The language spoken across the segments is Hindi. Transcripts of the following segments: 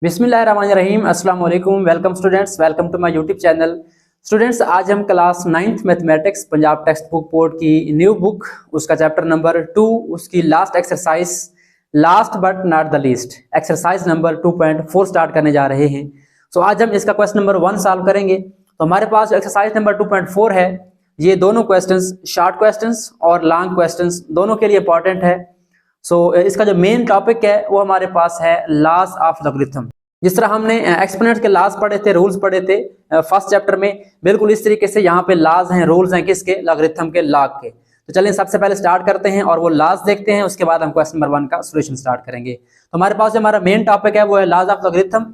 बिस्मिल्लाहिर्रहमानिर्रहीम अस्सलाम वालेकुम। Welcome students, welcome to my YouTube channel. Students, आज हम class 9th mathematics Punjab text book board की न्यू बुक उसका चैप्टर नंबर 2 उसकी last exercise last but not the least exercise number 2.4 start करने जा रहे हैं। सो आज हम इसका क्वेश्चन नंबर 1 सॉल्व करेंगे। तो हमारे पास एक्सरसाइज नंबर 2.4 है, ये दोनों क्वेश्चंस शॉर्ट क्वेश्चंस और लॉन्ग क्वेश्चंस दोनों के लिए इंपॉर्टेंट है। इसका जो मेन टॉपिक है वो हमारे पास है लॉज ऑफ लॉगरिथम। जिस तरह हमने एक्सपोनेंट के लॉज पढ़े थे, रूल्स पढ़े थे फर्स्ट चैप्टर में, बिल्कुल इस तरीके से यहाँ पे लॉज हैं, रूल्स हैं किसके, लॉगरिथम के, लॉग के। तो चलिए सबसे पहले स्टार्ट करते हैं और वो लॉज देखते हैं, उसके बाद हम क्वेश्चन नंबर 1 का सोल्यूशन स्टार्ट करेंगे। तो हमारे पास जो हमारा मेन टॉपिक है वो है लॉज ऑफ लॉगरिथम।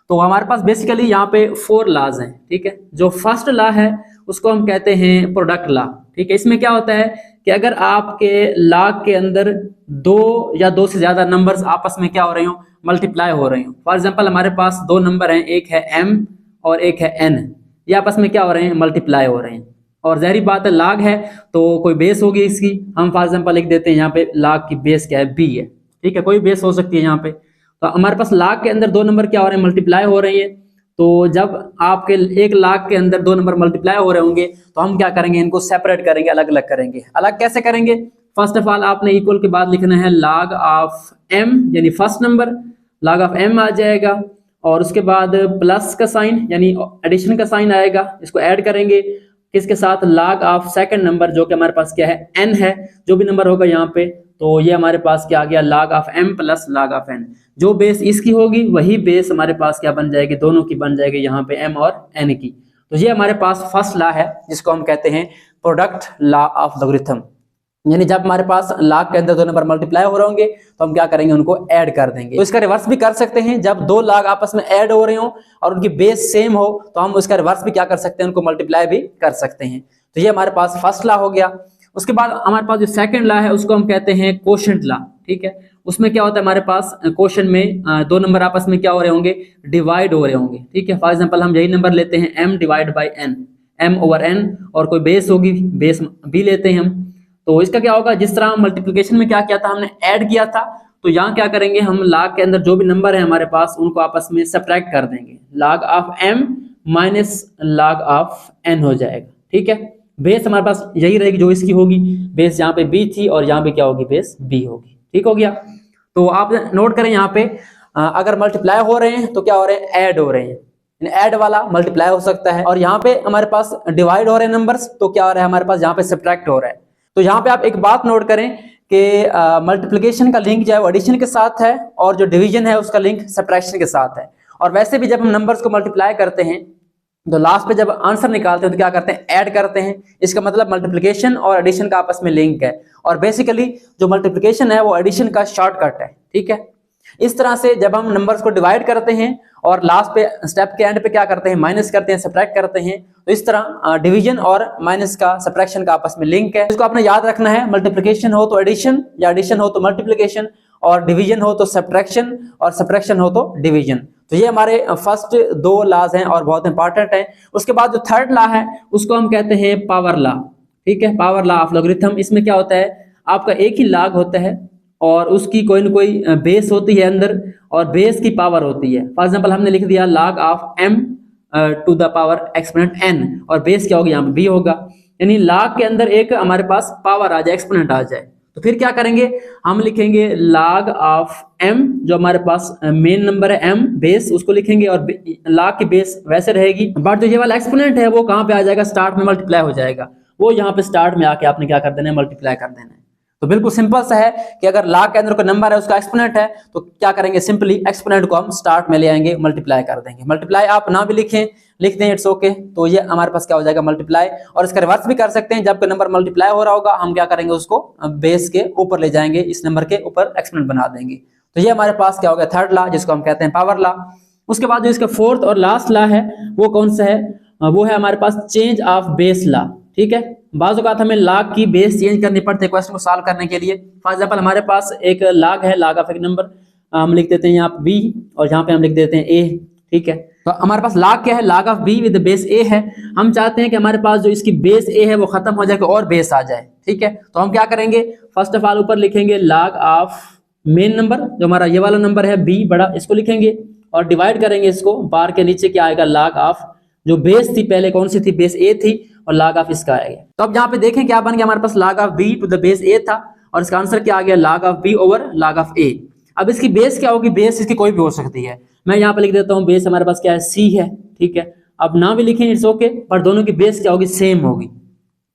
तो हमारे पास बेसिकली यहाँ पे 4 लॉज हैं, ठीक है। जो फर्स्ट लॉ है उसको हम कहते हैं प्रोडक्ट लॉ, ठीक है। इसमें क्या होता है कि अगर आपके लॉग के अंदर 2 या 2 से ज्यादा नंबर्स आपस में क्या हो रहे हो, मल्टीप्लाई हो रहे हो। फॉर एग्जांपल हमारे पास 2 नंबर हैं, एक है m और एक है n, ये आपस में क्या हो रहे हैं, मल्टीप्लाई हो रहे हैं। और ज़ाहिर बात है लॉग है तो कोई बेस होगी इसकी, हम फॉर एग्जांपल लिख देते हैं यहाँ पे लॉग की बेस क्या है, b है, ठीक है। कोई बेस हो सकती है यहाँ पे। तो हमारे पास लॉग के अंदर 2 नंबर क्या हो रहे हैं, मल्टीप्लाई हो रही है। तो जब आपके एक लॉग के अंदर 2 नंबर मल्टीप्लाई हो रहे होंगे तो हम क्या करेंगे, इनको सेपरेट करेंगे, अलग अलग करेंगे। अलग कैसे करेंगे, फर्स्ट ऑफ ऑल आपने इक्वल के बाद लिखना है log ऑफ m, यानी first number log of m आ जाएगा, और उसके बाद प्लस का साइन यानी एडिशन का साइन आएगा, इसको ऐड करेंगे किसके साथ, log ऑफ सेकंड नंबर जो कि हमारे पास क्या है, n है, जो भी नंबर होगा यहाँ पे। तो ये हमारे पास क्या आ गया, log of m plus log of n। जो बेस इसकी होगी वही बेस हमारे पास क्या बन जाएगी, दोनों की बन जाएगी यहाँ पे m और n की। तो ये हमारे पास फर्स्ट लॉ है जिसको हम कहते हैं प्रोडक्ट लॉ ऑफ लॉगरिथम। यानी जब हमारे पास लॉग के अंदर 2 नंबर मल्टीप्लाई हो रहे होंगे तो हम क्या करेंगे, उनको ऐड कर देंगे। तो इसका रिवर्स भी कर सकते हैं, जब 2 लॉग आपस में ऐड हो रहे हो और उनकी बेस सेम हो तो हम उसका रिवर्स भी क्या कर सकते हैं, उनको मल्टीप्लाई भी कर सकते हैं। तो ये हमारे पास फर्स्ट लॉ हो गया। उसके बाद हमारे पास जो सेकंड लॉ है उसको हम कहते हैं कोशेंट लॉ, ठीक है। उसमें क्या होता है, हमारे पास क्वेश्चन में 2 नंबर आपस में क्या हो रहे होंगे, डिवाइड हो रहे होंगे, ठीक है। फॉर एग्जांपल हम यही नंबर लेते हैं m divide by n, m over n, और कोई बेस होगी, बेस b लेते हैं हम। तो इसका क्या होगा, जिस तरह मल्टीप्लिकेशन में क्या किया था, हमने ऐड किया था, तो यहाँ क्या करेंगे, हम log के अंदर जो भी नंबर है हमारे पास उनको आपस में सब्ट्रैक्ट कर देंगे, log of m minus log of n हो जाएगा, ठीक है। बेस हमारे पास यही रहेगी जो इसकी होगी, बेस यहाँ पे b थी और यहाँ पे क्या होगी, बेस b होगी, ठीक हो गया। तो आप नोट करें यहाँ पे अगर मल्टीप्लाई हो रहे हैं तो क्या हो रहे हैं, ऐड हो रहे हैं, ऐड वाला मल्टीप्लाई हो सकता है। और यहाँ पे हमारे पास डिवाइड हो रहे हैं नंबर्स तो क्या हो रहा है, हमारे पास यहाँ पे सब्ट्रैक्ट हो रहा है। तो यहाँ पे आप एक बात नोट करें कि मल्टीप्लिकेशन का लिंक जो है वो एडिशन के साथ है और जो डिवीजन है उसका लिंक सब्ट्रैक्शन के साथ है। और वैसे भी जब हम नंबर्स को मल्टीप्लाई करते हैं तो लास्ट पे जब आंसर निकालते हैं तो क्या करते हैं, ऐड करते हैं। इसका मतलब मल्टीप्लिकेशन और एडिशन का आपस में लिंक है, और बेसिकली जो मल्टीप्लिकेशन है वो एडिशन का शॉर्टकट है, ठीक है। इस तरह से जब हम नंबर्स को डिवाइड करते हैं और लास्ट पे स्टेप के एंड पे क्या करते हैं, माइनस करते हैं, सब्ट्रैक्ट करते हैं, तो इस तरह डिवीजन और माइनस का, सब्ट्रैक्शन का आपस में लिंक है। इसको आपने याद रखना है, मल्टीप्लिकेशन हो तो एडिशन, या एडिशन हो तो मल्टीप्लिकेशन, और डिवीजन हो तो सब्ट्रैक्शन, और सब्ट्रैक्शन हो तो डिवीजन। तो ये हमारे फर्स्ट 2 लॉज हैं और बहुत इंपॉर्टेंट हैं। उसके बाद जो थर्ड लॉ है उसको हम कहते हैं पावर लॉ, ठीक है, पावर लॉ ऑफ लॉगरिथम। इसमें क्या होता है, आपका एक ही लॉग होता है और उसकी कोई ना कोई बेस होती है अंदर, और बेस की पावर होती है। फॉर एग्जांपल हमने लिख दिया log of m to the power exponent n, और बेस क्या होगा, यहाँ पे b होगा। यानी log के अंदर एक हमारे पास पावर आ जाए, एक्सपोनेंट आ जाए, तो फिर क्या करेंगे, हम लिखेंगे log ऑफ m, जो हमारे पास मेन नंबर है m बेस, उसको लिखेंगे, और log की बेस वैसे रहेगी, बट जो ये वाला एक्सपोनेंट है वो कहाँ पे आ जाएगा, स्टार्ट में मल्टीप्लाई हो जाएगा। वो यहाँ पे स्टार्ट में आके आपने क्या कर देना है, मल्टीप्लाई कर देना है। तो बिल्कुल सिंपल सा है कि अगर log के अंदर कोई नंबर है उसका एक्सपोनेंट है तो क्या करेंगे, सिंपली एक्सपोनेंट को हम स्टार्ट में ले आएंगे, मल्टीप्लाई कर देंगे। मल्टीप्लाई आप ना भी लिख दें, इट्स ओके। तो ये हमारे पास क्या हो जाएगा, मल्टीप्लाई। और इसका रिवर्स भी कर सकते हैं, जब कोई नंबर मल्टीप्लाई हो रहा होगा हम क्या करेंगे, उसको बेस के ऊपर ले जाएंगे, इस नंबर के ऊपर एक्सपोनेंट बना देंगे। तो ये हमारे पास क्या हो गया, थर्ड लॉ, जिसको हम कहते हैं पावर लॉ। उसके बाद जो इसका फोर्थ और लास्ट लॉ है वो कौन सा है, वो है हमारे पास चेंज ऑफ बेस लॉ, ठीक है। बाज़ औक़ात हमें log की बेस चेंज करनी पड़ती है क्वेश्चन को सॉल्व करने के लिए। फॉर एग्जांपल हमारे पास एक log है, log ऑफ एक नंबर, हम लिख देते हैं यहाँ पे b और यहाँ पे हम लिख देते हैं a, ठीक है। तो हमारे पास log क्या है, log of b with base a है। हम चाहते हैं कि हमारे पास जो इसकी बेस a है वो खत्म हो जाए और बेस आ जाए, ठीक है। तो हम क्या करेंगे, फर्स्ट ऑफ ऑल ऊपर लिखेंगे log ऑफ मेन नंबर, जो हमारा ये वाला नंबर है b बड़ा, इसको लिखेंगे, और डिवाइड करेंगे इसको, बार के नीचे क्या आएगा, log ऑफ जो बेस थी पहले कौन सी थी, बेस a थी, और log ऑफ इसका आएगा। तो अब यहाँ पे देखें क्या बन गया हमारे पास, log of b to the base a था और इसका आंसर क्या आ गया, log of b over log of a। अब इसकी बेस क्या होगी, बेस इसकी कोई भी हो सकती है, मैं यहाँ पे लिख देता हूँ बेस हमारे पास क्या है, c है, ठीक है। अब ना भी लिखें इट्स ओके, पर दोनों की बेस क्या होगी, सेम होगी,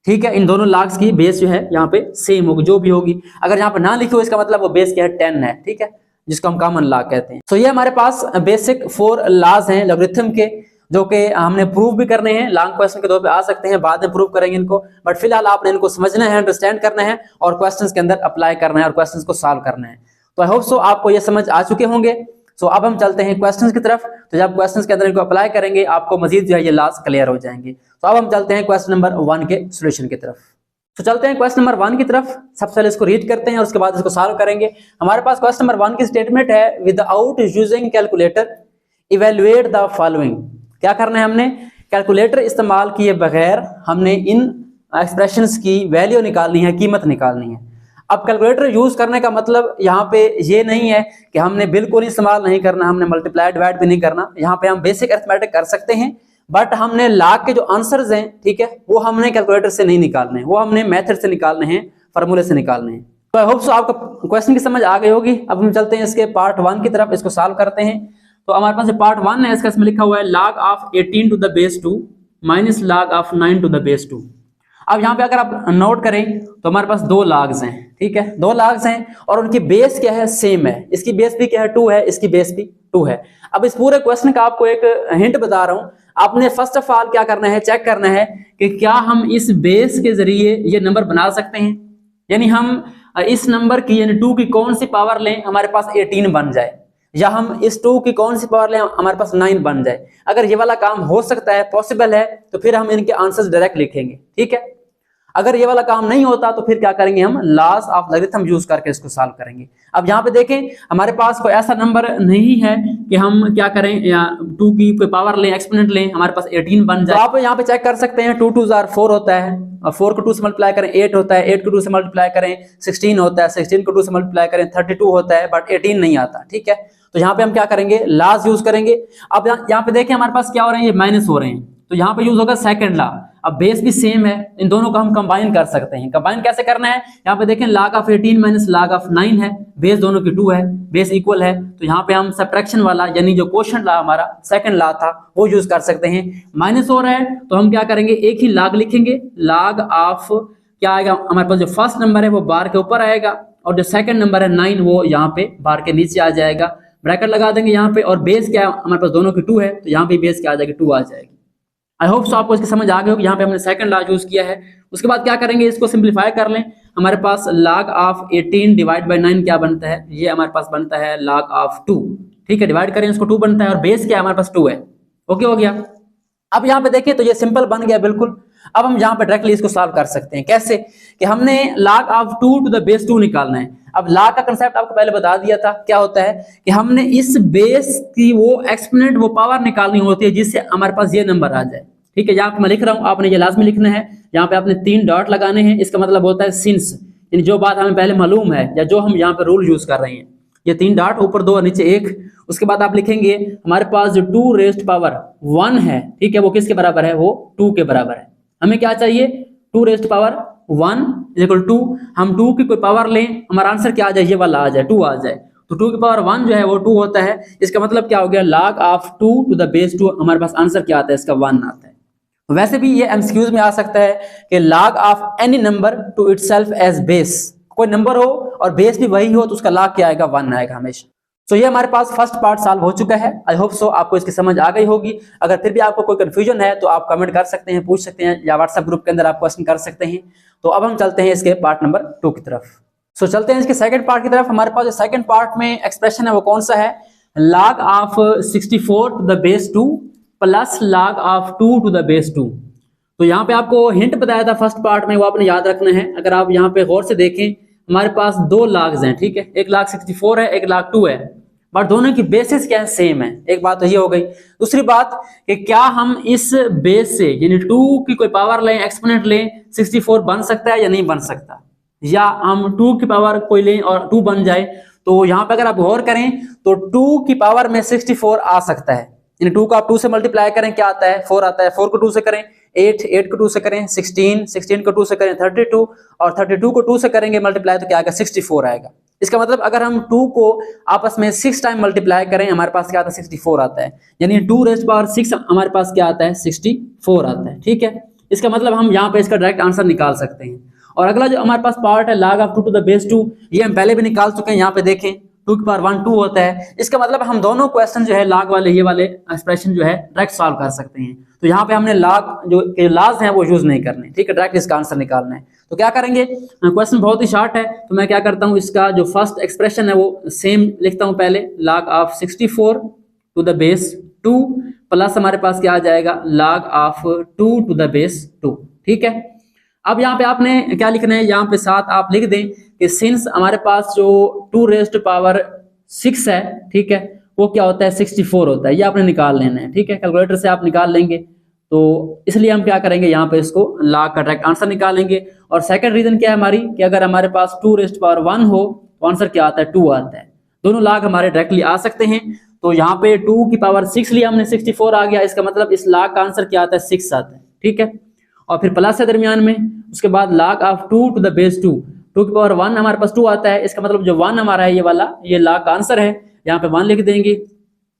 ठीक है। इन दोनों लॉग्स की बेस जो है यहाँ पे सेम होगी, जो भी होगी। अगर यहाँ पे ना लिखे हो इसका मतलब वो बेस क्या है, 10 है, ठीक है, जिसको हम कॉमन लॉग कहते हैं। तो ये हमारे पास बेसिक 4 लॉज हैं लॉगरिथम के, जो कि हमने प्रूव भी करने हैं, लॉन्ग क्वेश्चन के तौर पे आ सकते हैं, बाद में प्रूव करेंगे इनको, बट फिलहाल आपने इनको समझना है, अंडरस्टैंड करना है और क्वेश्चंस के अंदर अप्लाई करना है और क्वेश्चंस को सॉल्व करना है। तो आई होप सो आपको ये समझ आ चुके होंगे। सो अब हम चलते हैं क्वेश्चंस की तरफ। तो जब क्वेश्चंस के अंदर इनको अप्लाई करेंगे आपको मजीद जो है ये लॉज क्लियर हो जाएंगे। तो अब हम चलते हैं क्वेश्चन नंबर 1 के सोल्यूशन की तरफ। तो चलते हैं क्वेश्चन नंबर 1 की तरफ। सबसे पहले इसको रीड करते हैं और उसके बाद इसको सॉल्व करेंगे। हमारे पास क्वेश्चन नंबर 1 की स्टेटमेंट है, without using calculator evaluate the following. क्या करना है, हमने कैलकुलेटर इस्तेमाल किए बगैर हमने इन एक्सप्रेशंस की वैल्यू निकालनी है, कीमत निकालनी है। अब कैलकुलेटर यूज करने का मतलब यहाँ पे ये नहीं है कि हमने बिल्कुल इस्तेमाल नहीं करना, हमने मल्टीप्लाई डिवाइड भी नहीं करना। यहाँ पे हम बेसिक अरिथमेटिक कर सकते हैं, बट हमने लॉग के जो आंसर्स हैं, ठीक है, वो हमने कैलकुलेटर से नहीं निकालने, वो हमने मेथड से निकालने हैं, फार्मूले से निकालने हैं। तो आई होप सो आपको क्वेश्चन की समझ आ गई होगी। अब हम चलते हैं इसके पार्ट 1 की तरफ, इसको सॉल्व करते हैं। तो हमारे पास पार्ट 1 है, इसका इसमें लिखा हुआ है log of 18 to the base 2 minus log of 9 to the base 2। अब यहाँ पे अगर आप नोट करें तो हमारे पास 2 लॉग्स हैं, ठीक है, 2 लॉग्स हैं और उनकी बेस क्या है, सेम है। इसकी बेस भी क्या है, 2 है, इसकी बेस भी 2 है। अब इस पूरे क्वेश्चन का आपको एक हिंट बता रहा हूं, आपने फर्स्ट ऑफ ऑल क्या करना है, चेक करना है कि क्या हम इस बेस के जरिए ये नंबर बना सकते हैं, यानी हम इस नंबर की यानी 2 की कौन सी पावर लें हमारे पास 18 बन जाए, या हम इस 2 की कौन सी पावर लें हमारे पास 9 बन जाए। अगर ये वाला काम हो सकता है, पॉसिबल है, तो फिर हम इनके आंसर्स डायरेक्ट लिखेंगे, ठीक है। अगर ये वाला काम नहीं होता तो फिर क्या करेंगे, हम लॉज ऑफ लॉगरिथम यूज करके इसको सॉल्व करेंगे। अब यहाँ पे देखें हमारे पास कोई ऐसा नंबर नहीं है कि हम क्या करें, या 2 की कोई पावर लें, एक्सपोनेंट लें, हमारे पास 18 बन जाए। तो आप यहाँ पे चेक कर सकते हैं, 2 2 4 होता है, और 4 को 2 से मल्टीप्लाई करें 8 होता है, 8 को 2 से मल्टीप्लाई करें 16 होता है, 16 को 2 से मल्टीप्लाई करें 32 होता है, बट 18 नहीं आता, ठीक है। तो यहाँ पे हम क्या करेंगे, लॉज यूज करेंगे। अब यहाँ पे देखें हमारे पास क्या हो रहे हैं, ये माइनस हो रहे हैं, तो यहाँ पे यूज होगा सेकंड लॉ। अब बेस भी सेम है, इन दोनों को हम कंबाइन कर सकते हैं। कंबाइन कैसे करना है, यहाँ पे देखें log of 18 minus log of 9 है, बेस दोनों की 2 है, बेस इक्वल है, तो यहाँ पे हम सब्ट्रैक्शन वाला यानी जो क्वोशंट लॉ हमारा सेकंड लॉ था वो यूज कर सकते हैं। माइनस हो रहा है तो हम क्या करेंगे, एक ही log लिखेंगे, log ऑफ क्या आएगा, हमारे पास जो फर्स्ट नंबर है वो बार के ऊपर आएगा और जो सेकंड नंबर है 9 वो यहाँ पे बार के नीचे आ जाएगा, ब्रैकेट लगा देंगे यहाँ पे, और बेस क्या है हमारे पास दोनों की 2 है, तो यहाँ पे बेस क्या आ जाएगी, 2 आ जाएगी। आई होप सो आपको इसकी समझ आ गई होगी। यहाँ पे हमने सेकंड लॉ यूज किया है। उसके बाद क्या करेंगे, इसको सिंपलीफाई कर लें। हमारे पास log ऑफ 18 डिवाइड बाय 9 क्या बनता है, ये हमारे पास बनता है log ऑफ 2, ठीक है, डिवाइड करें इसको 2 बनता है और बेस क्या है हमारे पास 2 है। ओके हो गया। अब यहाँ पे देखिए तो ये सिंपल बन गया बिल्कुल। अब हम यहाँ पे डायरेक्टली इसको सॉल्व कर सकते हैं। कैसे कि हमने log of 2 to the base 2 निकालना है। अब log का कंसेप्ट आपको पहले बता दिया था, क्या होता है कि हमने इस बेस की वो एक्सपोनेंट वो पावर निकालनी होती है जिससे हमारे पास ये नंबर आ जाए, ठीक है। यहाँ पे मैं लिख रहा हूँ, आपने ये लाजमी लिखना है। यहाँ पे आपने 3 डॉट लगाने हैं, इसका मतलब होता है सिंस, यानी जो बात हमें पहले मालूम है या जो हम यहाँ पे रूल यूज कर रहे हैं, ये 3 डॉट, ऊपर 2 और नीचे 1। उसके बाद आप लिखेंगे हमारे पास जो 2 रेज़्ड पावर 1 है, ठीक है, वो किसके बराबर है, वो 2 के बराबर है। हमें क्या चाहिए, 2 रेज़्ड पावर 1 इक्वल 2। हम 2 की कोई पावर लें, हमारा आंसर क्या आ जाए, ये वाला आ जाए, 2 आ जाए। तो 2 की पावर 1 जो है वो 2 होता है। इसका मतलब क्या हो गया, log of 2 to the base 2, हमारे पास आंसर क्या आता है, इसका 1 आता है। वैसे भी ये एमसीक्यूज में आ सकता है कि log of any number to itself as base, कोई नंबर हो और बेस भी वही हो तो उसका log क्या आएगा, 1 आएगा हमेशा। तो ये हमारे पास फर्स्ट पार्ट सॉल्व हो चुका है। आई होप सो आपको इसकी समझ आ गई होगी। अगर फिर भी आपको कोई कंफ्यूजन है तो आप कमेंट कर सकते हैं, पूछ सकते हैं, या व्हाट्सएप ग्रुप के अंदर आप क्वेश्चन कर सकते हैं। तो अब हम चलते हैं इसके पार्ट नंबर 2 की तरफ। सो चलते हैं इसके सेकंड पार्ट की तरफ। हमारे पास जो सेकंड पार्ट में एक्सप्रेशन है वो कौन सा है, log of 64 to the base 2 plus log of 2 to the base 2। तो यहाँ पे आपको हिंट बताया था फर्स्ट पार्ट में, वो आपने याद रखना है। अगर आप यहाँ पे गौर से देखें, हमारे पास 2 लॉग्स हैं, ठीक है, एक log 64 है, एक log 2 है, बट दोनों की बेसिस क्या है, सेम है। एक बात तो ये हो गई। दूसरी बात कि क्या हम इस बेस से यानी 2 की कोई पावर लें, एक्सपोनेंट लें, 64 बन सकता है या नहीं बन सकता, या हम 2 की पावर कोई लें और 2 बन जाए तो यहाँ पे अगर आप गौर करें तो 2 की पावर में 64 आ सकता है, यानी 2 को आप 2 से मल्टीप्लाई करें क्या आता है 4 आता है, 4 को 2 से करें 8, 8 को 2 से करें 16, 16 को 2 से करें 32 और 32 को 2 से करेंगे मल्टीप्लाई तो क्या आएगा 64 आएगा। इसका मतलब अगर हम 2 को आपस में 6 टाइम मल्टीप्लाई करें हमारे पास क्या आता है 64 आता है, यानी 2 रेज़्ड पावर 6 हमारे पास क्या आता है 64 आता है। ठीक है, इसका मतलब हम यहाँ पे इसका डायरेक्ट आंसर निकाल सकते हैं। और अगला जो हमारे पास पार्ट है log of 2 to the base 2, ये हम पहले भी निकाल चुके हैं, यहाँ पे देखें 2 की पावर 1 2 होता है। इसका मतलब हम दोनों क्वेश्चन जो है log वाले ये वाले एक्सप्रेशन जो है डायरेक्ट सॉल्व कर सकते हैं। तो यहाँ पे हमने log जो लॉज हैं वो यूज नहीं करने, ठीक है, डायरेक्ट इसका आंसर निकालना है। तो क्या करेंगे, क्वेश्चन बहुत ही शॉर्ट है, तो मैं क्या करता हूँ इसका जो फर्स्ट एक्सप्रेशन है वो सेम लिखता हूँ पहले, log of 64 to the base 2 plus हमारे पास क्या आ जाएगा log of 2 to the base 2। ठीक है, अब यहाँ पे आपने क्या लिखना है, यहाँ पे साथ आप लिख दें कि सिंस हमारे पास जो 2 रेज़्ड पावर 6 है, ठीक है, वो क्या होता है 64 होता है, ये आपने निकाल लेना है। ठीक है, कैलकुलेटर से आप निकाल लेंगे, तो इसलिए हम क्या करेंगे यहाँ पे इसको log का डायरेक्ट आंसर निकालेंगे। और सेकंड रीजन क्या है हमारी कि अगर हमारे पास 2 रेज़्ड पावर 1 हो तो आंसर क्या आता है 2 आता है। दोनों log हमारे डायरेक्टली आ सकते हैं, तो यहाँ पे 2 की पावर 6 लिया हमने 64 आ गया, इसका मतलब इस log का आंसर क्या आता है 6 आता है। ठीक है, और फिर प्लस है दरमियान में, उसके बाद log of 2 to the base 2, 2 की पावर 1 हमारे पास 2 आता है, इसका मतलब जो 1 हमारा है ये वाला ये log का आंसर है, यहाँ पे 1 लिख देंगे।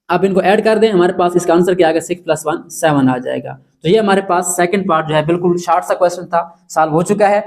आप इनको ऐड कर दें, हमारे पास इसका आंसर क्या आएगा 6 + 1 7 आ जाएगा। तो ये हमारे पास सेकंड पार्ट जो है बिल्कुल शॉर्ट सा क्वेश्चन था, सॉल्व हो चुका है।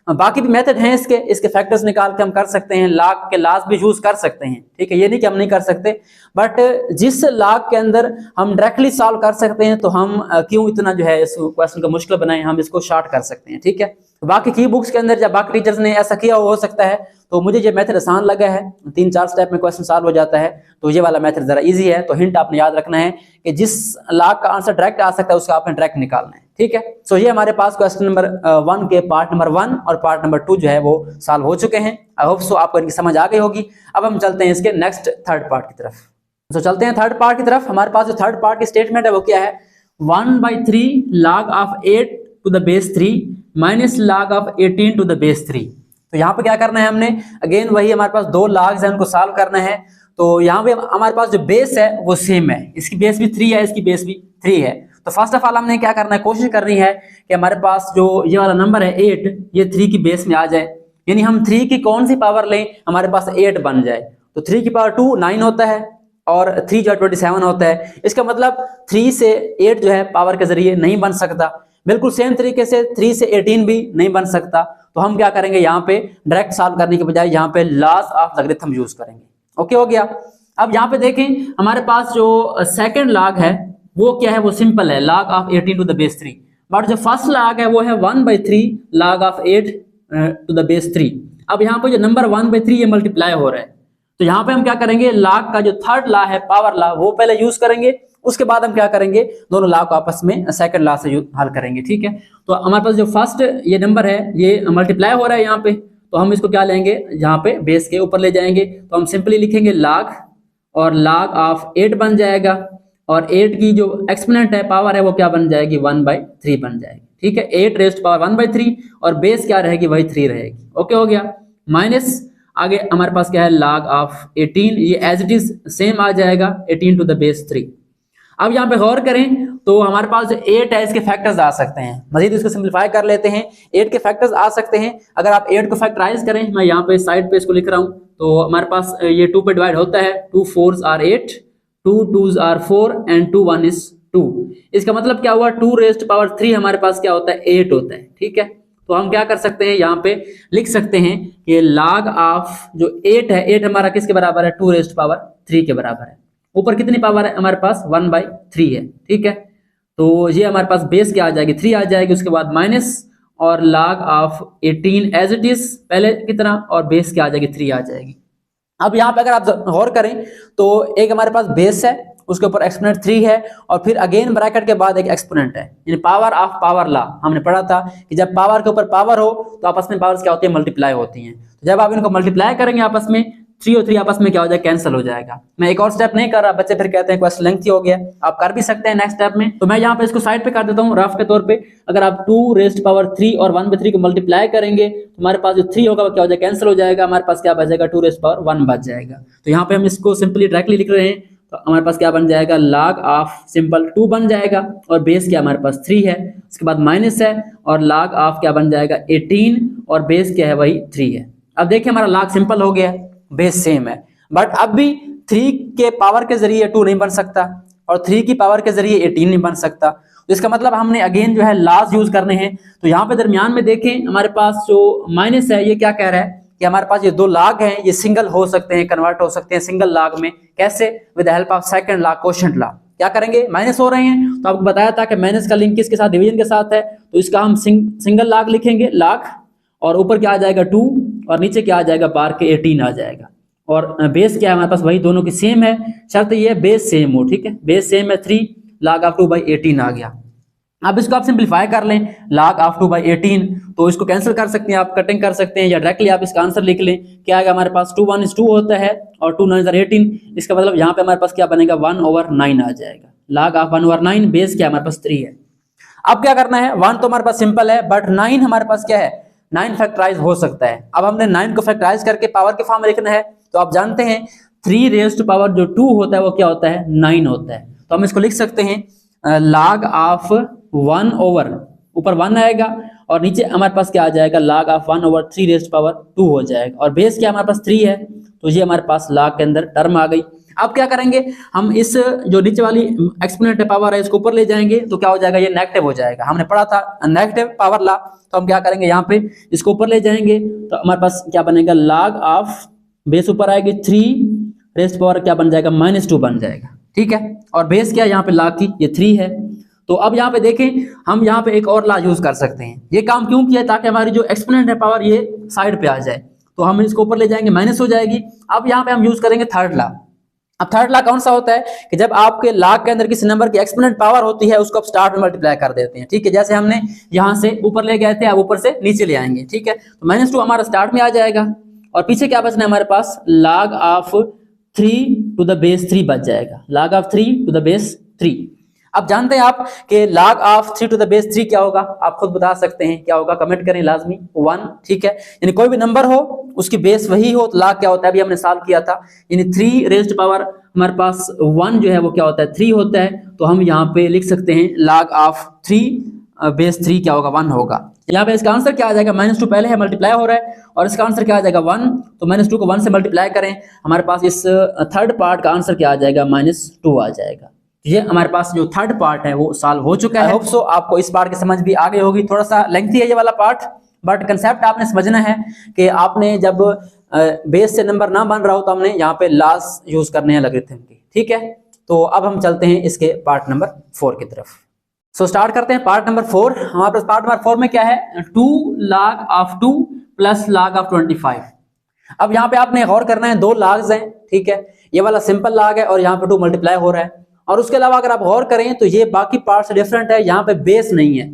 बाकी भी मेथड हैं इसके फैक्टर्स निकाल के हम कर सकते हैं, log के लॉज भी यूज कर सकते हैं। ठीक है, ये नहीं कि हम नहीं कर सकते, बट जिस log के अंदर हम डायरेक्टली सॉल्व कर सकते हैं तो हम क्यों इतना जो है इस क्वेश्चन को मुश्किल बनाएं, हम इसको शॉर्ट कर सकते हैं। ठीक है, बाकी की बुक्स के अंदर या बाकी टीचर्स ने ऐसा किया हो सकता है, तो मुझे ये मेथड आसान लगा है, 3-4 स्टेप में क्वेश्चन सॉल्व हो जाता है, तो ये वाला मेथड जरा इजी है। तो हिंट आपने याद रखना है कि जिस log का आंसर डायरेक्ट आ सकता है उसका आपने डायरेक्ट निकालना है। ठीक है, सो ये हमारे पास क्वेश्चन नंबर 1 के पार्ट नंबर 1 और पार्ट नंबर 2 जो है वो सॉल्व हो चुके हैं। आई होप सो आपको इनकी समझ आ गई होगी। अब हम चलते हैं इसके नेक्स्ट थर्ड पार्ट की तरफ। तो चलते हैं थर्ड पार्ट की तरफ। हमारे पास जो थर्ड पार्ट की स्टेटमेंट है वो क्या है, 1/3 log of 8 to the base 3 minus log of 18 to the base 3। तो यहाँ पे क्या करना है हमने, अगेन वही हमारे पास 2 लॉग्स हैं, उनको सॉल्व करना है। तो यहाँ पे हमारे पास जो बेस है वो सेम है, इसकी बेस भी 3 है, इसकी बेस भी 3 है। तो फर्स्ट ऑफ ऑल हमने क्या करना है, कोशिश करनी है कि हमारे पास जो ये वाला नंबर है 8 ये 3 की बेस में आ जाए, यानी हम 3 की कौन सी पावर लें हमारे पास 8 बन जाए। तो 3 की पावर 2 9 होता है और 3 जो 27 होता है। इसका मतलब 3 से 8 जो है पावर के जरिए नहीं बन सकता। बिल्कुल सेम तरीके से 3 से 18 भी नहीं बन सकता। तो हम क्या करेंगे, यहाँ पे डायरेक्ट सॉल्व करने के बजाय यहाँ पे लॉज ऑफ लॉगरिथम यूज करेंगे। ओके, हो गया। अब यहाँ पे देखें हमारे पास जो सेकंड लॉग है वो क्या है, वो सिंपल है, log of 18 to the base 3। But जो फर्स्ट log है वो है 1/3 log of 8 to the base 3। अब यहाँ पे जो नंबर 1/3 ये मल्टीप्लाई हो रहा है, तो यहाँ पे हम क्या करेंगे, log का जो थर्ड लॉ है पावर लॉ वो पहले यूज करेंगे, उसके बाद हम क्या करेंगे, दोनों लॉ को आपस में सेकंड लॉ से हल करेंगे। ठीक है, तो हमारे पास जो फर्स्ट ये नंबर है ये मल्टीप्लाई हो रहा है यहाँ पे, तो हम इसको क्या लेंगे, यहाँ पे बेस के ऊपर ले जाएंगे। तो हम सिंपली लिखेंगे log और log ऑफ 8 बन जाएगा, और 8 की जो एक्सपोनेंट है पावर है वो क्या बन जाएगी 1/3 बन जाएगी। ठीक है, 8 रेज़्ड पावर 1/3 और बेस क्या रहेगी, वही 3 रहेगी। ओके, हो गया। माइनस आगे हमारे पास क्या है log ऑफ 18, ये एज इट इज सेम आ जाएगा 18 टू द बेस 3। अब यहाँ पे गौर करें तो हमारे पास जो 8 है इसके फैक्टर्स आ सकते हैं, मजीद इसको सिंप्लीफाई कर लेते हैं। 8 के फैक्टर्स आ सकते हैं, अगर आप 8 को फैक्टराइज करें, मैं यहाँ पे साइड पे इसको लिख रहा हूँ, तो हमारे पास ये 2 पे डिवाइड होता है, 2 4s are 8, 2 2s are 4 and 2 1 is 2। इसका मतलब क्या हुआ, 2 रेज़्ड पावर 3 हमारे पास क्या होता है 8 होता है। ठीक है, तो हम क्या कर सकते हैं, यहाँ पे लिख सकते हैं कि log ऑफ जो 8 है, 8 हमारा किसके बराबर है, 2 रेज़्ड पावर 3 के बराबर है। ऊपर कितनी पावर है हमारे पास 1/3 है। ठीक है, तो ये हमारे पास बेस क्या आ जाएगी 3 आ जाएगी, उसके बाद माइनस और log of 18 as it is पहले की तरह, और बेस क्या आ जाएगी 3 आ जाएगी। अब यहाँ पे अगर आप गौर करें तो एक हमारे पास बेस है, उसके ऊपर एक्सपोनेंट 3 है, और फिर अगेन ब्रैकेट के बाद एक एक्सपोनेंट है, यानी पावर ऑफ पावर लॉ हमने पढ़ा था कि जब पावर के ऊपर पावर हो तो आपस में पावर्स क्या होती है, मल्टीप्लाई होती हैं। तो जब आप इनको मल्टीप्लाई करेंगे आपस में 3 और 3 आपस में क्या हो जाएगा, कैंसिल हो जाएगा। मैं एक और स्टेप नहीं कर रहा, बच्चे फिर कहते हैं क्वेश्चन लेंथी हो गया, आप कर भी सकते हैं नेक्स्ट स्टेप में। तो मैं यहाँ पे इसको साइड पे कर देता हूँ रफ के तौर पे। अगर आप 2 रेज़्ड पावर 3 और 1/3 को मल्टीप्लाई करेंगे तो हमारे पास जो 3 होगा वो क्या हो जाएगा, कैंसिल हो जाएगा, हमारे पास क्या बचेगा, 2 रेज़्ड पावर 1 बच जाएगा। तो यहाँ पे हम इसको सिंपली डायरेक्टली लिख रहे हैं, तो हमारे पास क्या बन जाएगा, log ऑफ सिंपल 2 बन जाएगा और बेस क्या हमारे पास 3 है, उसके बाद माइनस है और log ऑफ क्या बन जाएगा 18 और बेस क्या है वही 3 है। अब देखिए हमारा log सिंपल हो गया, बेस सेम है, बट अब भी 3 के पावर के जरिए 2 नहीं बन सकता और 3 की पावर के जरिए 18 नहीं बन सकता। तो इसका मतलब हमने अगेन जो है लॉस यूज करने हैं। तो यहाँ पे दरमियान में देखें हमारे पास जो माइनस है ये क्या कह रहा है कि हमारे पास ये 2 log हैं, ये सिंगल हो सकते हैं, कन्वर्ट हो सकते हैं सिंगल log में। कैसे? With the help of second law, quotient law. क्या करेंगे, माइनस हो रहे हैं तो आपको बताया था कि माइनस का लिंक किसके साथ, डिवीजन के साथ है, तो इसका हम सिंगल log लिखेंगे, log, और ऊपर क्या आ जाएगा 2 और नीचे क्या आ जाएगा बार के 18 आ जाएगा। और बेस क्या है हमारे पास वही दोनों की सेम है, शर्त ये है बेस सेम हो, ठीक है, बेस सेम है 3 log ऑफ 2/18 आ गया। अब इसको आप सिंपलीफाई कर लें, log ऑफ 2/18, तो इसको कैंसिल कर सकते हैं आप, कटिंग कर सकते हैं या डायरेक्टली आप इसका आंसर लिख लें। क्या आएगा हमारे पास, 2 1 2 होता है और 2 9 18, इसका मतलब यहाँ पे हमारे पास क्या बनेगा 1/9 आ जाएगा। log ऑफ 1/9, बेस क्या हमारे पास 3 है। अब क्या करना है, 1 तो हमारे पास सिंपल है, बट 9 हमारे पास क्या है, 9 फैक्टराइज हो सकता है। अब हमने 9 को फैक्टराइज करके पावर के फॉर्म में लिखना है, तो आप जानते हैं 3 रेज़्ड पावर जो 2 होता है वो क्या होता है, 9 होता है। तो हम इसको लिख सकते हैं log ऑफ 1 ओवर, ऊपर 1 आएगा और नीचे हमारे पास क्या आ जाएगा, log ऑफ 1/3 रेज़्ड पावर 2 हो जाएगा और बेस क्या हमारे पास 3 है, तो ये हमारे पास log के अंदर टर्म आ गई। अब क्या करेंगे, हम इस जो नीचे वाली एक्सपोनेंट पावर है इसको ऊपर ले जाएंगे, तो क्या हो जाएगा, ये नेगेटिव हो जाएगा। हमने पढ़ा था नेगेटिव पावर लॉ, तो हम क्या करेंगे, यहाँ पे इसको ऊपर ले जाएंगे तो हमारे पास क्या बनेगा, log ऑफ बेस ऊपर आएगी 3 रेज़्ड पावर क्या बन जाएगा, -2 बन जाएगा, ठीक है। और बेस क्या यहाँ पे log की ये 3 है। तो अब यहाँ पे देखें हम यहाँ पे एक और लॉ यूज कर सकते हैं। ये काम क्यों किया, ताकि हमारी जो एक्सपोनेंट है पावर ये साइड पे आ जाए, तो हम इसको ऊपर ले जाएंगे, माइनस हो जाएगी। अब यहाँ पे हम यूज करेंगे थर्ड लॉ। अब थर्ड लॉ कौन सा होता है कि जब आपके log के अंदर किसी नंबर की एक्सपोनेंट पावर होती है उसको आप स्टार्ट में मल्टीप्लाई कर देते हैं, ठीक है। जैसे हमने यहाँ से ऊपर ले गए थे, अब ऊपर से नीचे ले आएंगे, ठीक है। तो -2 हमारा स्टार्ट में आ जाएगा और पीछे क्या बचना है हमारे पास, log of 3 to the base 3 बच जाएगा, log of 3 to the base 3। अब जानते हैं आप कि log of 3 to the base 3 क्या होगा, आप खुद बता सकते हैं क्या होगा, कमेंट करें लाजमी, 1, ठीक है। यानी कोई भी नंबर हो उसकी बेस वही हो तो log क्या होता है, अभी हमने सॉल्व किया था, यानी 3 रेज़्ड पावर हमारे पास 1 जो है वो क्या होता है 3 होता है। तो हम यहाँ पे लिख सकते हैं log ऑफ 3 बेस 3 क्या होगा, 1 होगा। यहाँ पे इसका आंसर क्या आ जाएगा, -2 पहले है, मल्टीप्लाई हो रहा है और इसका आंसर क्या आ जाएगा 1, तो -2 को 1 से मल्टीप्लाई करें, हमारे पास इस थर्ड पार्ट का आंसर क्या आ जाएगा, -2 आ जाएगा। ये हमारे पास जो थर्ड पार्ट है वो सॉल्व हो चुका है। आई होप सो आपको इस पार्ट की समझ भी आ गई होगी। थोड़ा सा लेंथी है ये वाला पार्ट, बट कंसेप्ट आपने समझना है कि आपने जब बेस से नंबर ना बन रहा हो तो हमने यहाँ पे लॉस यूज करने हैं लॉगरिथम की, ठीक है। तो अब हम चलते हैं इसके पार्ट नंबर 4 की तरफ। सो स्टार्ट करते हैं पार्ट नंबर 4। हमारे पास पार्ट नंबर 4 में क्या है, 2 log of 2 plus log of 25। अब यहाँ पे आपने गौर करना है, 2 लॉग्स हैं, ठीक है। ये वाला सिंपल log है और यहाँ पे 2 मल्टीप्लाई हो रहा है। और उसके अलावा अगर आप गौर करें तो ये बाकी पार्ट से डिफरेंट है, यहाँ पे बेस नहीं है।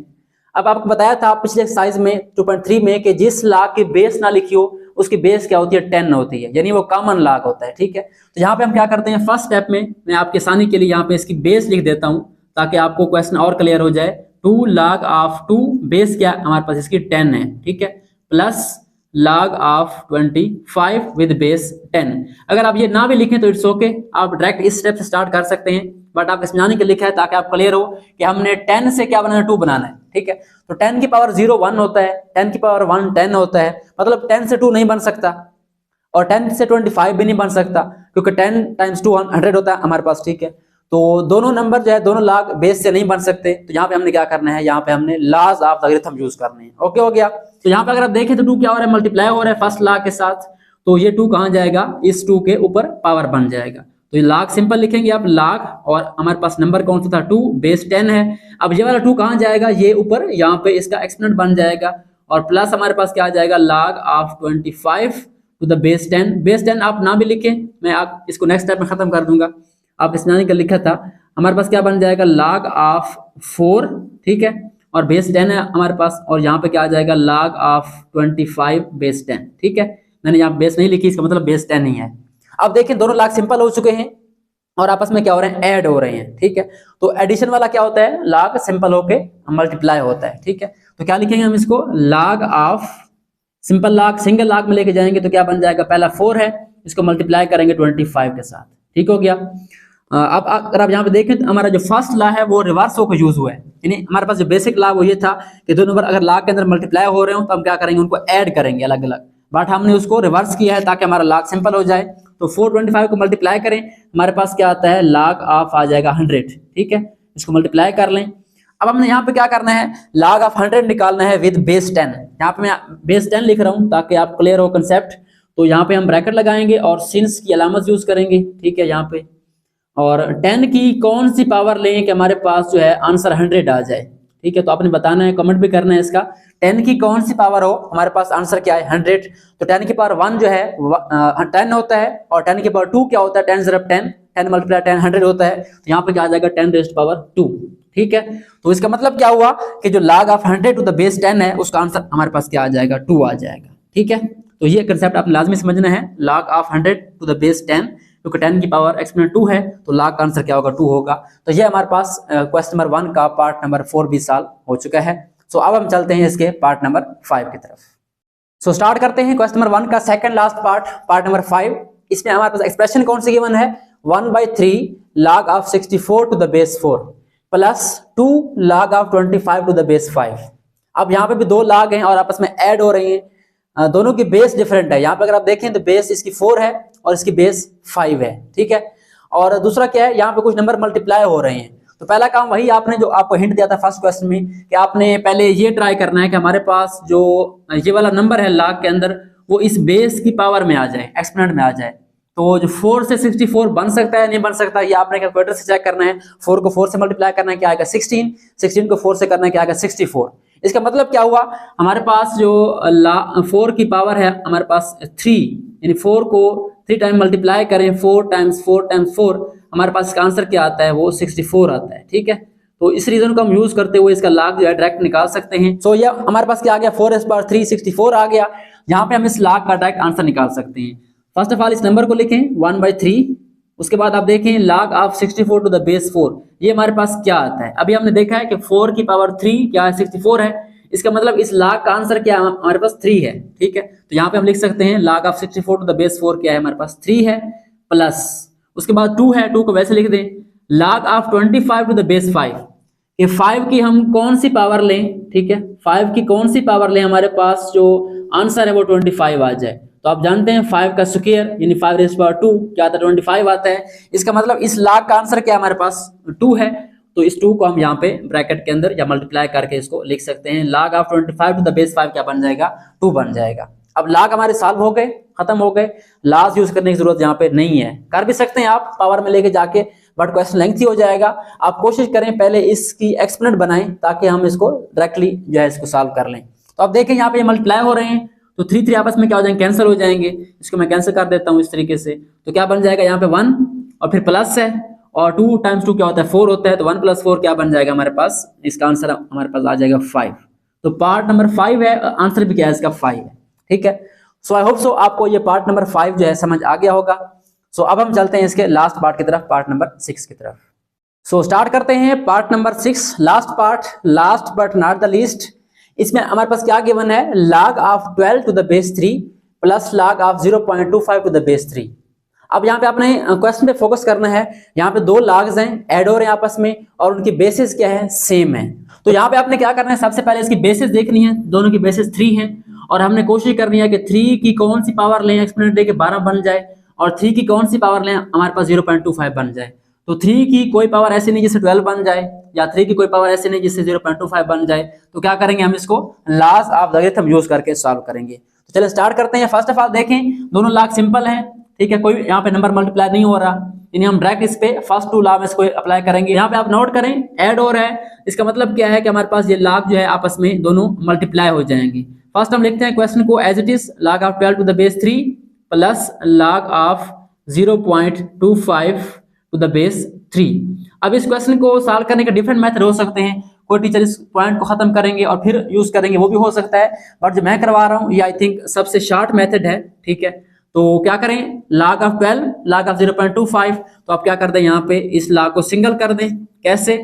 अब आपको बताया था पिछले एक्सरसाइज में 2.3 में कि जिस log की बेस ना लिखी हो उसकी बेस क्या होती है, 10 होती है, यानी वो कॉमन log होता है, ठीक है। तो यहाँ पे हम क्या करते हैं, फर्स्ट स्टेप में मैं आपकी आसानी के लिए यहाँ पे इसकी बेस लिख देता हूँ ताकि आपको क्वेश्चन और क्लियर हो जाए। 2 log ऑफ 2 बेस क्या हमारे पास इसकी 10 है, ठीक है, plus log of 25 with base 10। अगर आप ये ना भी लिखें तो इट्स ओके, आप डायरेक्ट इस स्टेप से स्टार्ट कर सकते हैं, बट आप समझाने के लिखा है ताकि आप क्लियर हो कि हमने 10 से क्या बनाना है, 2 बनाना है, ठीक है। तो 10 की पावर 0 1 होता है, 10 की पावर 1 10 होता है, मतलब 10 से 2 नहीं बन सकता और 10 से 25 भी नहीं बन सकता क्योंकि 10 टाइम्स 2 100 होता है हमारे पास, ठीक है। तो दोनों नंबर जो है दोनों log बेस से नहीं बन सकते, तो यहाँ पे हमने क्या करना है, यहाँ पे हमने लॉज ऑफ लॉगरिथम यूज करने हैं। ओके हो गया। तो यहाँ पे अगर आप देखें तो 2 क्या हो रहा है, मल्टीप्लाई हो रहा है फर्स्ट log के साथ, तो ये 2 कहाँ जाएगा, इस 2 के ऊपर पावर बन जाएगा। तो ये log सिंपल लिखेंगे आप log, और हमारे पास नंबर कौन सा था 2, बेस 10 है। अब ये वाला 2 कहाँ जाएगा, ये ऊपर यहाँ पे इसका एक्सपोनेंट बन जाएगा और प्लस हमारे पास क्या आ जाएगा, log of 25 to the base 10। Base 10 आप ना भी लिखें, मैं आप इसको नेक्स्ट स्टेप में खत्म कर दूंगा, आप इस नानी का लिखा था, हमारे पास क्या बन जाएगा, log ऑफ 4, ठीक है, और बेस 10 है हमारे पास, और यहाँ पे क्या आ जाएगा, log ऑफ 25 बेस 10, ठीक है। मैंने यहाँ बेस नहीं लिखी, इसका मतलब बेस 10 ही है। अब देखिए दोनों लाग सिंपल हो चुके हैं और आपस में क्या हो रहे हैं, ऐड हो रहे हैं, ठीक है। तो एडिशन वाला क्या होता है, लाग सिंपल होके मल्टीप्लाई होता है, ठीक है। तो क्या लिखेंगे हम इसको, लाग ऑफ सिंपल लाग, सिंगल लाग में लेके जाएंगे तो क्या बन जाएगा, पहला 4 है, इसको मल्टीप्लाई करेंगे 25 के साथ, ठीक हो गया। अब अगर आप यहाँ पे देखें तो हमारा जो फर्स्ट ला है वो रिवर्स होकर यूज हुआ है, यानी हमारे पास जो बेसिक ला वो ये था कि दो नंबर अगर लाग के अंदर मल्टीप्लाई हो रहे हो तो हम क्या करेंगे, उनको ऐड करेंगे अलग अलग, बट हमने उसको रिवर्स किया है ताकि हमारा लाग सिंपल हो जाए। तो 425 को मल्टीप्लाई करें, हमारे पास क्या आता है, लाग ऑफ आ जाएगा 100, ठीक है। इसको मल्टीप्लाई कर लें। अब हमने यहाँ पे क्या करना है, लाग ऑफ 100 निकालना है विद बेस 10। यहाँ पे मैं बेस 10 लिख रहा हूँ ताकि आप क्लियर हो कंसेप्ट। तो यहाँ पे हम ब्रैकेट लगाएंगे और सिंस की अलामत यूज करेंगे, ठीक है यहाँ पे। और 10 की कौन सी पावर लें कि हमारे पास जो है आंसर 100 आ जाए, ठीक है। तो आपने बताना है, कमेंट भी करना है इसका, 10 की कौन सी पावर हो हमारे पास आंसर क्या है, 100। तो 10 की पावर 1 जो है 10 होता है, और 10 की पावर 2 क्या होता है, 10 × 10, 10 × 10 100 होता है। तो यहाँ पे क्या आ जाएगा, 10⁻², ठीक है। तो इसका मतलब क्या हुआ कि जो log of 100 to the base 10 है उसका आंसर हमारे पास क्या आ जाएगा, 2 आ जाएगा, ठीक है। तो ये कंसेप्ट आपने लाजमी समझना है, log of 100 to the base 10, क्योंकि 10 की पावर एक्सपोनेंट 2 है तो log का आंसर क्या होगा, 2 होगा। तो ये हमारे पास क्वेश्चन नंबर 1 का पार्ट नंबर 4 भी सॉल्व हो चुका है। सो अब हम चलते हैं इसके पार्ट नंबर 5 की तरफ। सो स्टार्ट करते हैं क्वेश्चन नंबर 1 का सेकंड लास्ट पार्ट नंबर 5। इसमें हमारे पास एक्सप्रेशन कौन सी गिवन है, 1/3 log of 64 to the base 4 plus 2 log of 25 to the base 5। अब यहाँ पे भी दो log हैं और आपस में ऐड हो रही हैं, दोनों की बेस डिफरेंट है। यहाँ पे अगर आप देखें तो बेस इसकी 4 है और इसकी बेस 5 है, ठीक है। और दूसरा क्या है, यहाँ पे कुछ नंबर मल्टीप्लाई हो रहे हैं। तो पहला काम वही आपने जो आपको हिंट दिया था फर्स्ट क्वेश्चन में कि आपने पहले ये ट्राई करना है कि हमारे पास जो ये वाला नंबर है log के अंदर वो इस बेस की पावर में आ जाए, एक्सपोनेंट में आ जाए। तो जो 4 से 64 बन सकता है नहीं बन सकता, ये आपने कैलकुलेटर से चेक करना है। 4 को 4 से मल्टीप्लाई करना है, क्या आएगा 16, 16 को 4 से करना है, क्या आएगा 64। इसका मतलब क्या हुआ, हमारे पास जो 4 की पावर है हमारे पास 3, यानी 4 को 3 टाइम मल्टीप्लाई करें, 4 × 4 × 4, हमारे पास इसका आंसर क्या आता है, वो 64 आता है, ठीक है। तो इस रीजन को हम यूज करते हुए इसका log जो है डायरेक्ट निकाल सकते हैं। सो ये हमारे पास क्या आ गया, 4s⁻3 64 आ गया। यहाँ पे हम इस log का डायरेक्ट आंसर निकाल सकते हैं। फर्स्ट ऑफ ऑल इस नंबर को लिखें 1/3, उसके बाद आप देखें log of 64 to the base 4, ये हमारे पास क्या आता है। अभी हमने देखा है कि 4 की पावर 3 क्या है, 64 है। इसका मतलब इस log का आंसर क्या है, हमारे पास 3 है, ठीक है। तो यहाँ पे हम लिख सकते हैं log of 64 to the base 4 क्या है, हमारे पास 3 है, प्लस उसके बाद 2 है, 2 को वैसे लिख दें, log of 25 to the base 5, ये 5 की हम कौन सी पावर लें, ठीक है, 5 की कौन सी पावर लें, हमारे पास जो आंसर है वो 25 आ जाए। तो आप जानते हैं 5 का स्क्वायर यानी 5⁻2 क्या आता है, 25 आता है। इसका मतलब इस log का आंसर क्या हमारे पास 2 है। तो इस 2 को हम यहाँ पे ब्रैकेट के अंदर या मल्टीप्लाई करके इसको लिख सकते हैं, log of 25 to the base 5 क्या बन जाएगा, 2 बन जाएगा। अब log हमारे सॉल्व हो गए, खत्म हो गए, लॉस यूज करने की जरूरत यहाँ पे नहीं है। कर भी सकते हैं आप पावर में लेके जाके, बट क्वेश्चन लेंथी हो जाएगा। आप कोशिश करें पहले इसकी एक्सपोनेंट बनाएं ताकि हम इसको डायरेक्टली जो है इसको सॉल्व कर लें। तो आप देखें यहाँ पे मल्टीप्लाई हो रहे हैं, तो 3 3 आपस में क्या हो जाएंगे, कैंसिल हो जाएंगे। इसको मैं कैंसिल कर देता हूँ इस तरीके से। तो क्या बन जाएगा, यहाँ पे 1 और फिर प्लस है, और 2 × 2 क्या होता है 4 होता है। तो 1 + 4 क्या बन जाएगा हमारे पास, इसका आंसर हमारे पास आ जाएगा 5। तो पार्ट नंबर 5 है, आंसर भी क्या है इसका 5 है, ठीक है। सो आई होप सो आपको ये पार्ट नंबर 5 जो है समझ आ गया होगा। सो अब हम चलते हैं इसके लास्ट पार्ट की तरफ, पार्ट नंबर 6 की तरफ। सो स्टार्ट करते हैं part number 6, last part, last but not the least. इसमें हमारे पास क्या गिवन है, log of 12 to the base 3 plus log of 0.25 to the base 3। अब यहाँ पे आपने क्वेश्चन पे फोकस करना है। यहाँ पे दो लॉग्स हैं, ऐड हो रहे हैं आपस में, और उनकी बेसिस क्या है, सेम है। तो यहाँ पे आपने क्या करना है, सबसे पहले इसकी बेसिस देखनी है। दोनों की बेसिस 3 है और हमने कोशिश करनी है कि 3 की कौन सी पावर लें, एक्सपोनेंट दे के 12 बन जाए, और 3 की कौन सी पावर लें, हमारे पास 0.25 बन जाए। तो 3 की कोई पावर ऐसी नहीं जिससे 12 बन जाए, या 3 की कोई पावर ऐसी नहीं जिससे 0.25 बन जाए। तो क्या करेंगे, हम इसको लॉस ऑफ लॉगरिथम यूज करके सॉल्व करेंगे। तो चलिए स्टार्ट करते हैं। फर्स्ट ऑफ ऑल देखें, दोनों लॉग सिंपल हैं, ठीक है, कोई यहाँ पे नंबर मल्टीप्लाई नहीं हो रहा, यानी हम डायरेक्ट इस पे फर्स्ट 2 लॉ में इसको अप्लाई करेंगे। यहाँ पे आप नोट करें, ऐड हो रहा है, इसका मतलब क्या है कि हमारे पास ये लॉग जो है आपस में दोनों मल्टीप्लाई हो जाएंगे। फर्स्ट हम लिखते हैं क्वेश्चन को as it is, log of 12 to the base 3 plus log of 0.25 to the base 3। अब इस क्वेश्चन को सॉल्व करने के डिफरेंट मेथड हो सकते हैं। कोई टीचर इस पॉइंट को खत्म करेंगे और फिर यूज करेंगे, वो भी हो सकता है, बट जो मैं करवा रहा हूँ ये आई थिंक सबसे शॉर्ट मेथड है, ठीक है। तो क्या करें, log ऑफ 12 log ऑफ 0.25, तो आप क्या कर दें यहाँ पे इस log को सिंगल कर दें। कैसे,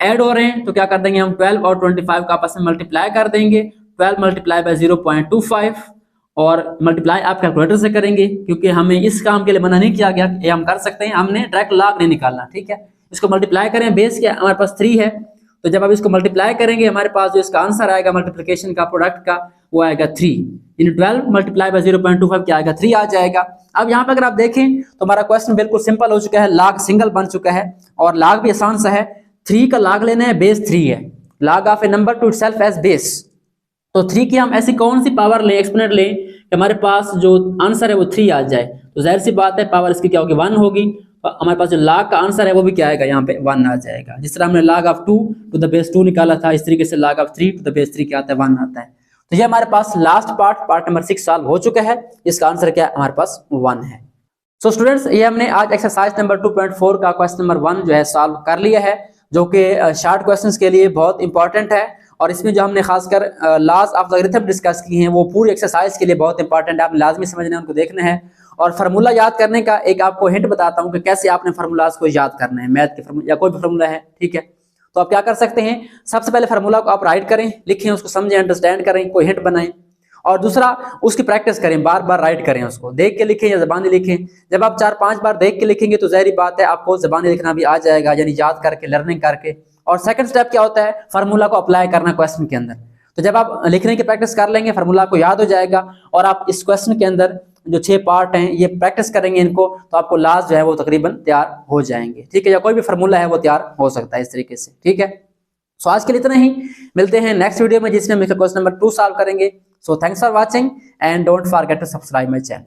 ऐड हो रहे हैं तो क्या कर देंगे हम 12 और 25 का आपस में मल्टीप्लाई कर देंगे, 12 मल्टीप्लाई बाय 0.25 और मल्टीप्लाई आप कैलकुलेटर से करेंगे, क्योंकि हमें इस काम के लिए मना नहीं किया गया, ये हम कर सकते हैं, हमने डायरेक्ट log नहीं निकालना, ठीक है। इसको मल्टीप्लाई करें, बेस क्या हमारे पास 3 है, तो जब आप इसको मल्टीप्लाई करेंगे हमारे पास जो इसका आंसर आएगा मल्टीप्लिकेशन का प्रोडक्ट का वो आएगा 3, इन 12 मल्टीप्लाई बाय 0.25 क्या आएगा 3 आ जाएगा। अब यहाँ पे अगर आप देखें तो हमारा क्वेश्चन बिल्कुल सिंपल हो चुका है, log सिंगल बन चुका है और log भी आसान सा है। 3 का log लेना है, बेस 3 है, log of a number to itself as base, तो 3 की हम ऐसी कौन सी पावर लें, एक्सपोनेंट लें कि हमारे पास जो आंसर है वो 3 आ जाए, तो जाहिर सी बात है पावर इसकी क्या होगी 1 होगी, तो हमारे पास जो log का आंसर है वो भी क्या आएगा यहाँ पे 1 आ जाएगा। जिस तरह हमने log of 2 to the base 2 निकाला था, इस तरीके से log of 3 to the base 3 क्या आता है 1 आता है। तो ये हमारे पास लास्ट पार्ट नंबर 6 सॉल्व हो चुका है, इसका आंसर क्या है हमारे पास 1 है। सो स्टूडेंट्स ये हमने आज एक्सरसाइज नंबर 2.4 का क्वेश्चन नंबर 1 जो है सॉल्व कर लिया है, जो कि शॉर्ट क्वेश्चंस के लिए बहुत इंपॉर्टेंट है, और इसमें जो हमने खासकर लॉज ऑफ लॉगरिथम डिस्कस की हैं वो पूरी एक्सरसाइज के लिए बहुत इंपॉर्टेंट है, आपने लाजमी समझना है, उनको देखना है। और फार्मूला याद करने का एक आपको हिंट बताता हूँ कि कैसे आपने फार्मूलाज को याद करना है, मैथ के फार्मूला या कोई भी फार्मूला है, ठीक है। तो आप क्या कर सकते हैं, सबसे पहले फार्मूला को आप राइट करें, लिखें, उसको समझें, अंडरस्टैंड करें, कोई हिंट बनाएं, और दूसरा उसकी प्रैक्टिस करें, बार बार राइट करें, उसको देख के लिखें या ज़बानी लिखें। जब आप 4-5 बार देख के लिखेंगे तो ज़ाहिर बात है आपको ज़बानी लिखना भी आ जाएगा, यानी याद करके, लर्निंग करके। और सेकंड स्टेप क्या होता है, फार्मूला को अप्लाई करना क्वेश्चन के अंदर। तो जब आप लिखने की प्रैक्टिस कर लेंगे, फार्मूला को याद हो जाएगा, और आप इस क्वेश्चन के अंदर जो 6 पार्ट हैं ये प्रैक्टिस करेंगे इनको, तो आपको लास्ट जो है वो तकरीबन तैयार हो जाएंगे, ठीक है। या कोई भी फार्मूला है वो तैयार हो सकता है इस तरीके से, ठीक है। सो आज के लिए इतना ही, मिलते हैं नेक्स्ट वीडियो में जिसमें हम क्वेश्चन नंबर 2 सॉल्व करेंगे। So thanks for watching and don't forget to subscribe my channel.